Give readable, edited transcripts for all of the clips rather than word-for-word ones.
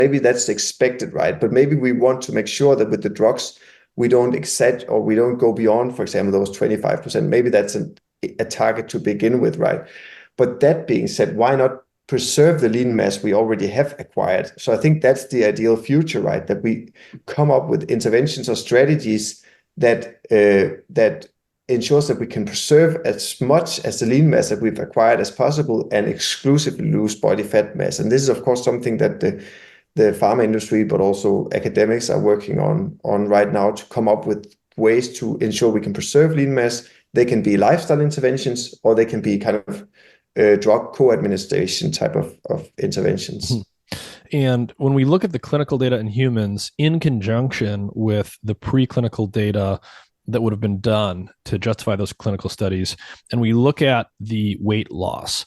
maybe that's expected, right? But maybe we want to make sure that with the drugs, we don't excite or we don't go beyond, for example, those 25%. Maybe that's a target to begin with, right? But that being said, why not preserve the lean mass we already have acquired? So I think that's the ideal future, right? That we come up with interventions or strategies that ensures that we can preserve as much as the lean mass that we've acquired as possible and exclusively lose body fat mass. And this is, of course, something that the pharma industry, but also academics are working on right now to come up with ways to ensure we can preserve lean mass. They can be lifestyle interventions, or they can be kind of drug co-administration type of interventions. And when we look at the clinical data in humans in conjunction with the preclinical data that would have been done to justify those clinical studies, and we look at the weight loss,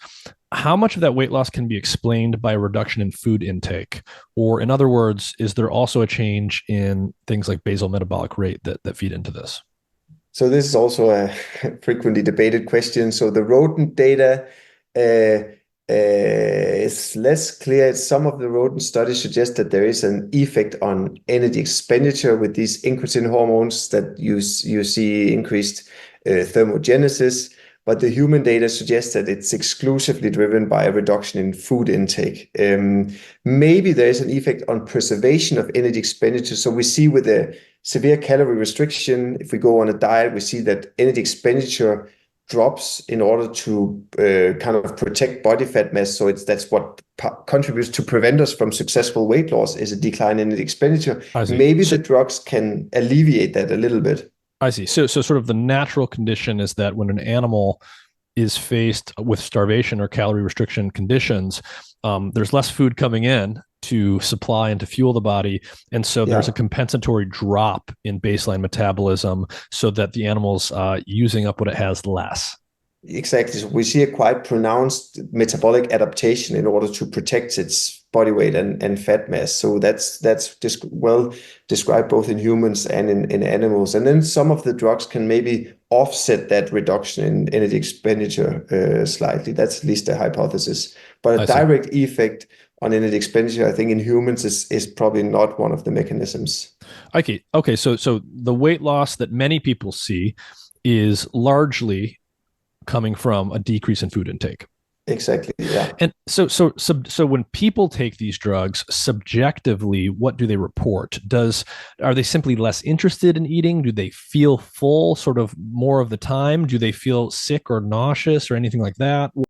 how much of that weight loss can be explained by a reduction in food intake? Or in other words, is there also a change in things like basal metabolic rate that feed into this? So this is also a frequently debated question. So the rodent data is less clear. Some of the rodent studies suggest that there is an effect on energy expenditure with these incretin hormones, that you see increased thermogenesis. But the human data suggests that it's exclusively driven by a reduction in food intake. Maybe there is an effect on preservation of energy expenditure. So we see with a severe calorie restriction, if we go on a diet, we see that energy expenditure drops in order to kind of protect body fat mass. So that's what contributes to prevent us from successful weight loss, is a decline in energy expenditure. Maybe the drugs can alleviate that a little bit. I see. So sort of the natural condition is that when an animal is faced with starvation or calorie restriction conditions, there's less food coming in to supply and to fuel the body. And so there's a compensatory drop in baseline metabolism so that the animal's using up what it has less. Exactly. So we see a quite pronounced metabolic adaptation in order to protect its body weight and fat mass. So that's just well described both in humans and in animals. And then some of the drugs can maybe offset that reduction in energy expenditure slightly. That's at least a hypothesis. But a direct effect on energy expenditure, I think, in humans is probably not one of the mechanisms. Okay. So the weight loss that many people see is largely coming from a decrease in food intake. Exactly. Yeah. And so when people take these drugs subjectively, what do they report? Are they simply less interested in eating? Do they feel full sort of more of the time? Do they feel sick or nauseous or anything like that?